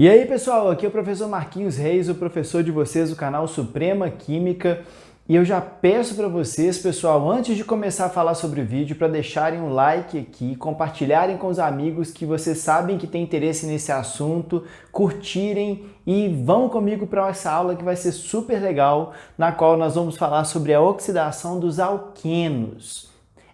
E aí, pessoal, aqui é o professor Marquinhos Reis, o professor de vocês do canal Suprema Química. E eu já peço para vocês, pessoal, antes de começar a falar sobre o vídeo, para deixarem um like aqui, compartilharem com os amigos que vocês sabem que têm interesse nesse assunto, curtirem e vão comigo para essa aula que vai ser super legal, na qual nós vamos falar sobre a oxidação dos alquenos.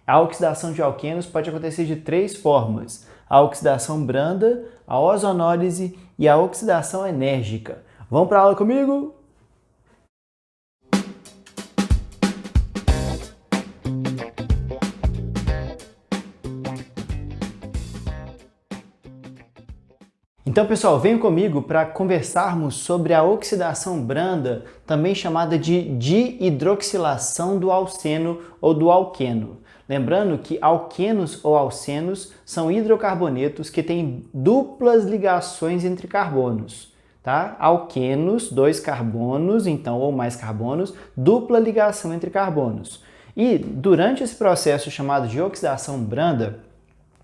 A oxidação de alquenos pode acontecer de três formas: a oxidação branda, a ozonólise e a oxidação enérgica. Vamos para a aula comigo? Então, pessoal, venham comigo para conversarmos sobre a oxidação branda, também chamada de dihidroxilação do alceno ou do alqueno. Lembrando que alquenos ou alcenos são hidrocarbonetos que têm duplas ligações entre carbonos. Tá? Alquenos, dois carbonos, então, ou mais carbonos, dupla ligação entre carbonos. E durante esse processo chamado de oxidação branda,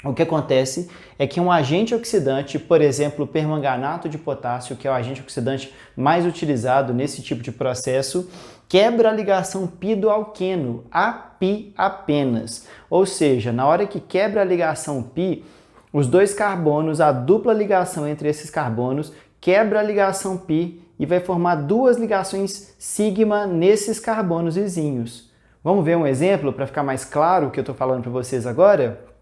o que acontece é que um agente oxidante, por exemplo, o permanganato de potássio, que é o agente oxidante mais utilizado nesse tipo de processo, quebra a ligação π do alqueno, a π apenas. Ou seja, na hora que quebra a ligação π, os dois carbonos, a dupla ligação entre esses carbonos, quebra a ligação π e vai formar duas ligações sigma nesses carbonos vizinhos. Vamos ver um exemplo para ficar mais claro o que eu estou falando para vocês agora?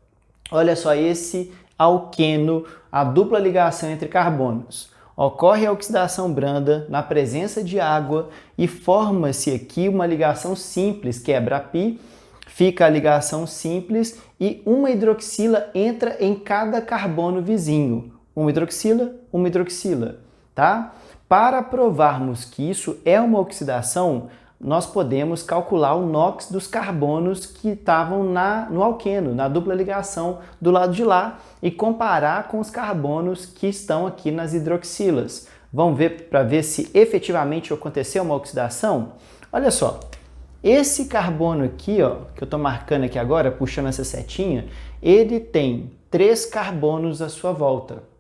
Olha só esse alqueno, a dupla ligação entre carbonos. Ocorre a oxidação branda na presença de água e forma-se aqui uma ligação simples, quebra a π, fica a ligação simples e uma hidroxila entra em cada carbono vizinho. Uma hidroxila, tá? Para provarmos que isso é uma oxidação, nós podemos calcular o NOx dos carbonos que estavam no alqueno, na dupla ligação do lado de lá, e comparar com os carbonos que estão aqui nas hidroxilas. Vamos ver para ver se efetivamente aconteceu uma oxidação? Olha só, esse carbono aqui, ó, que eu estou marcando aqui agora, puxando essa setinha, ele tem 3 carbonos à sua volta.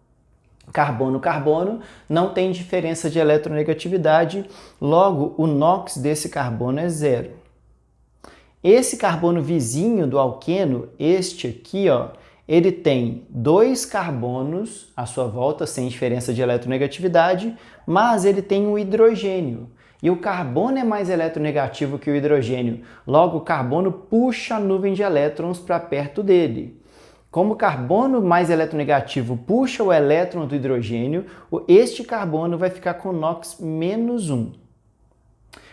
Carbono-carbono não tem diferença de eletronegatividade, logo o NOx desse carbono é zero. Esse carbono vizinho do alqueno, este aqui, ó, ele tem 2 carbonos à sua volta, sem diferença de eletronegatividade, mas ele tem um hidrogênio. E o carbono é mais eletronegativo que o hidrogênio, logo o carbono puxa a nuvem de elétrons para perto dele. Como o carbono mais eletronegativo puxa o elétron do hidrogênio, este carbono vai ficar com NOx -1.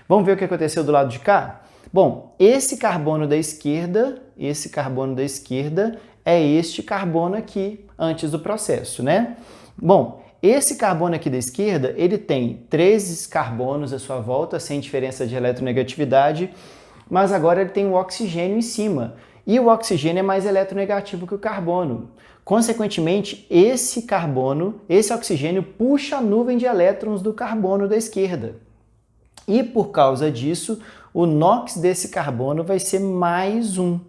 Vamos ver o que aconteceu do lado de cá? Bom, esse carbono da esquerda é este carbono aqui, antes do processo, né? Bom, esse carbono aqui da esquerda, ele tem 3 carbonos à sua volta, sem diferença de eletronegatividade, mas agora ele tem o oxigênio em cima. E o oxigênio é mais eletronegativo que o carbono. Consequentemente, esse oxigênio puxa a nuvem de elétrons do carbono da esquerda. E por causa disso, o NOx desse carbono vai ser +1,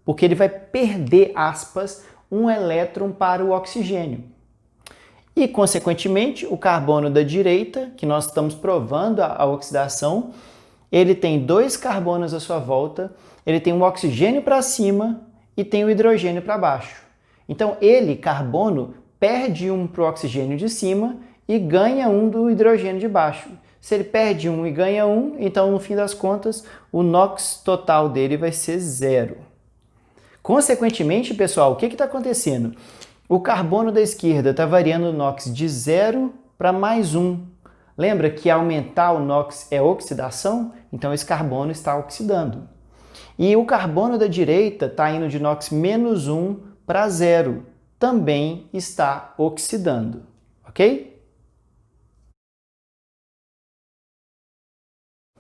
porque ele vai perder, aspas, um elétron para o oxigênio. E, consequentemente, o carbono da direita, que nós estamos provando a oxidação, ele tem 2 carbonos à sua volta, ele tem um oxigênio para cima e tem o hidrogênio para baixo. Então, carbono, perde um para o oxigênio de cima e ganha um do hidrogênio de baixo. Se ele perde um e ganha um, então, no fim das contas, o NOx total dele vai ser 0. Consequentemente, pessoal, o que está acontecendo? O carbono da esquerda está variando o NOx de 0 para +1. Lembra que aumentar o NOx é oxidação? Então, esse carbono está oxidando. E o carbono da direita está indo de NOx -1 para 0. Também está oxidando, ok?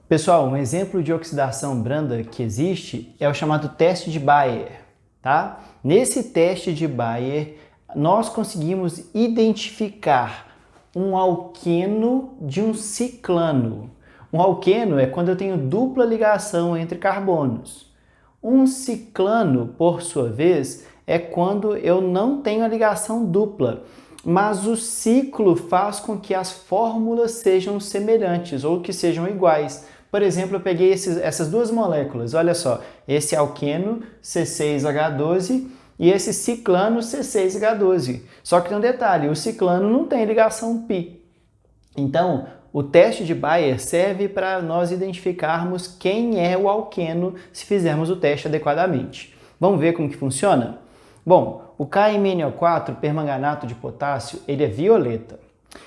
Pessoal, um exemplo de oxidação branda que existe é o chamado teste de Baeyer, tá? Nesse teste de Baeyer, nós conseguimos identificar um alqueno de um ciclano. Um alqueno é quando eu tenho dupla ligação entre carbonos. Um ciclano, por sua vez, é quando eu não tenho a ligação dupla. mas o ciclo faz com que as fórmulas sejam semelhantes ou que sejam iguais. Por exemplo, eu peguei essas duas moléculas, olha só, esse alqueno C6H12 e esse ciclano C6H12. Só que tem um detalhe, o ciclano não tem ligação π. Então, o teste de Bayer serve para nós identificarmos quem é o alqueno se fizermos o teste adequadamente. Vamos ver como que funciona? Bom, o KMnO4, permanganato de potássio, ele é violeta.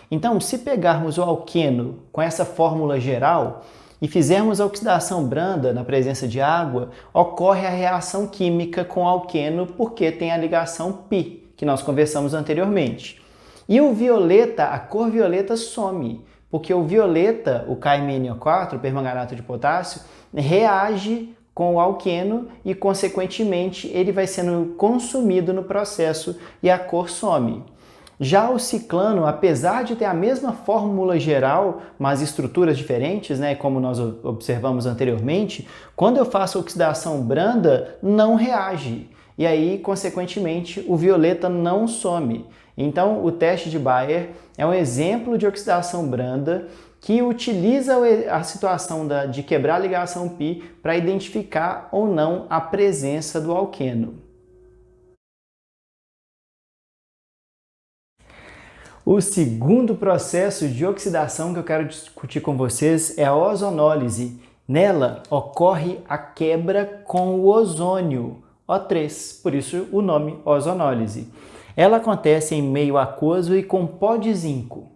Então, se pegarmos o alqueno com essa fórmula geral e fizermos a oxidação branda na presença de água, ocorre a reação química com o alqueno porque tem a ligação π, que nós conversamos anteriormente. E o violeta, a cor violeta some, porque o violeta, o KMnO4, o permanganato de potássio, reage com o alqueno e, consequentemente, ele vai sendo consumido no processo e a cor some. Já o ciclano, apesar de ter a mesma fórmula geral, mas estruturas diferentes, né, como nós observamos anteriormente, quando eu faço oxidação branda, não reage. E aí, consequentemente, o violeta não some. Então, o teste de Bayer é um exemplo de oxidação branda que utiliza a situação de quebrar a ligação π para identificar ou não a presença do alqueno. O segundo processo de oxidação que eu quero discutir com vocês é a ozonólise. Nela ocorre a quebra com o ozônio, O3, por isso o nome ozonólise. Ela acontece em meio aquoso e com pó de zinco.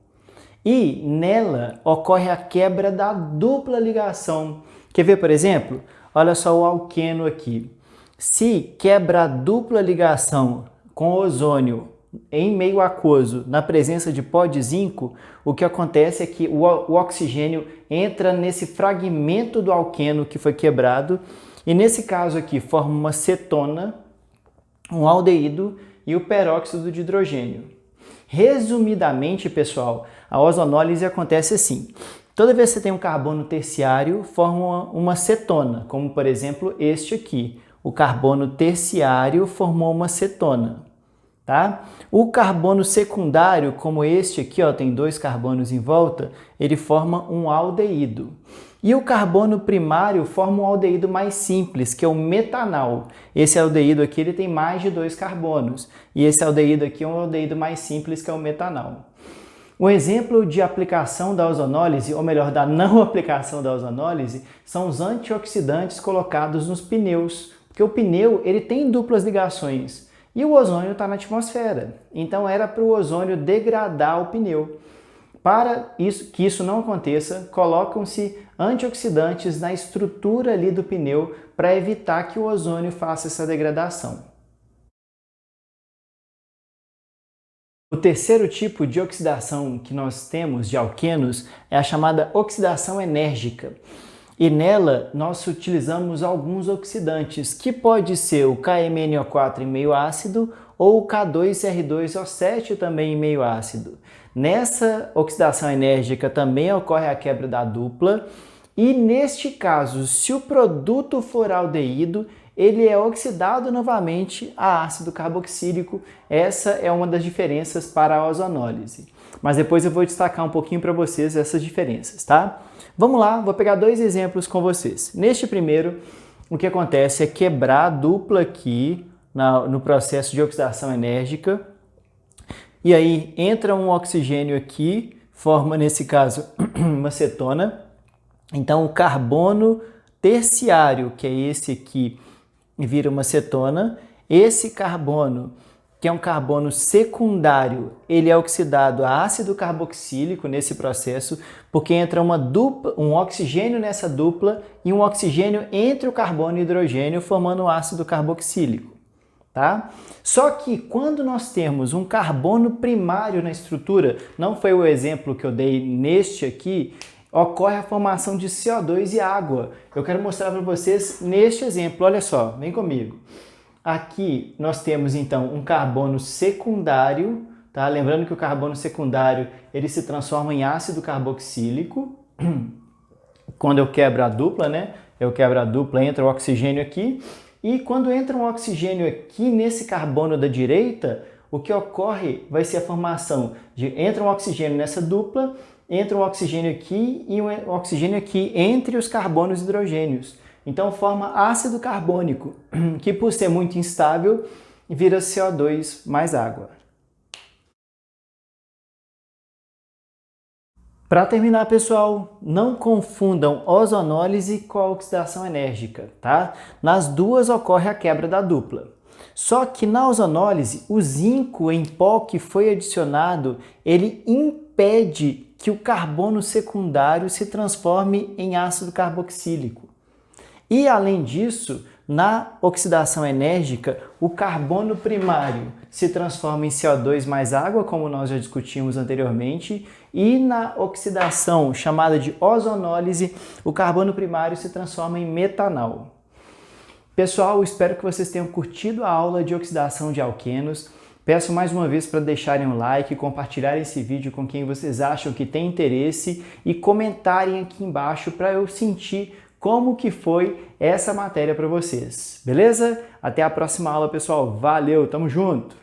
E nela ocorre a quebra da dupla ligação. Quer ver, por exemplo? Olha só o alqueno aqui. Se quebra a dupla ligação com ozônio em meio aquoso, na presença de pó de zinco, o que acontece é que o oxigênio entra nesse fragmento do alqueno que foi quebrado e nesse caso aqui forma uma cetona, um aldeído e o peróxido de hidrogênio. Resumidamente, pessoal, a ozonólise acontece assim. Toda vez que você tem um carbono terciário, forma uma cetona, como por exemplo este aqui. O carbono terciário formou uma cetona. Tá? O carbono secundário, como este aqui, ó, tem dois carbonos em volta, ele forma um aldeído. E o carbono primário forma um aldeído mais simples, que é o metanal. Esse aldeído aqui ele tem mais de dois carbonos. E esse aldeído aqui é um aldeído mais simples, que é o metanal. Um exemplo de aplicação da ozonólise, ou melhor, da não aplicação da ozonólise, são os antioxidantes colocados nos pneus. Porque o pneu ele tem duplas ligações. E o ozônio está na atmosfera, então era para o ozônio degradar o pneu. Para que isso não aconteça, colocam-se antioxidantes na estrutura ali do pneu para evitar que o ozônio faça essa degradação. O terceiro tipo de oxidação que nós temos de alquenos é a chamada oxidação enérgica. E nela nós utilizamos alguns oxidantes, que pode ser o KMnO4 em meio ácido ou o K2CR2O7 também em meio ácido. Nessa oxidação enérgica também ocorre a quebra da dupla e neste caso, se o produto for aldeído, ele é oxidado novamente a ácido carboxílico. Essa é uma das diferenças para a ozonólise. Mas depois eu vou destacar um pouquinho para vocês essas diferenças, tá? Vamos lá, vou pegar dois exemplos com vocês. Neste primeiro, o que acontece é quebrar a dupla aqui no processo de oxidação enérgica. E aí entra um oxigênio aqui, forma nesse caso uma cetona. Então o carbono terciário, que é esse aqui, vira uma cetona. Esse carbono, que é um carbono secundário, ele é oxidado a ácido carboxílico nesse processo, porque entra um oxigênio nessa dupla e um oxigênio entre o carbono e o hidrogênio, formando o ácido carboxílico. Tá? Só que quando nós temos um carbono primário na estrutura, não foi o exemplo que eu dei neste aqui, ocorre a formação de CO2 e água. Eu quero mostrar para vocês neste exemplo, olha só, vem comigo. Aqui nós temos então um carbono secundário, tá? Lembrando que o carbono secundário ele se transforma em ácido carboxílico. Quando eu quebro a dupla, né? Eu quebro a dupla, entra o oxigênio aqui. E quando entra um oxigênio aqui nesse carbono da direita, o que ocorre vai ser a formação de entra um oxigênio nessa dupla, entra um oxigênio aqui e um oxigênio aqui entre os carbonos e hidrogênios. Então forma ácido carbônico, que por ser muito instável, vira CO2 mais água. Para terminar, pessoal, não confundam ozonólise com a oxidação enérgica, tá? Nas duas ocorre a quebra da dupla. Só que na ozonólise, o zinco em pó que foi adicionado, ele impede que o carbono secundário se transforme em ácido carboxílico. E além disso, na oxidação enérgica, o carbono primário se transforma em CO2 mais água, como nós já discutimos anteriormente, e na oxidação chamada de ozonólise, o carbono primário se transforma em metanol. Pessoal, espero que vocês tenham curtido a aula de oxidação de alquenos. Peço mais uma vez para deixarem um like, compartilharem esse vídeo com quem vocês acham que tem interesse e comentarem aqui embaixo para eu sentir como que foi essa matéria para vocês. Beleza? Até a próxima aula, pessoal. Valeu, tamo junto!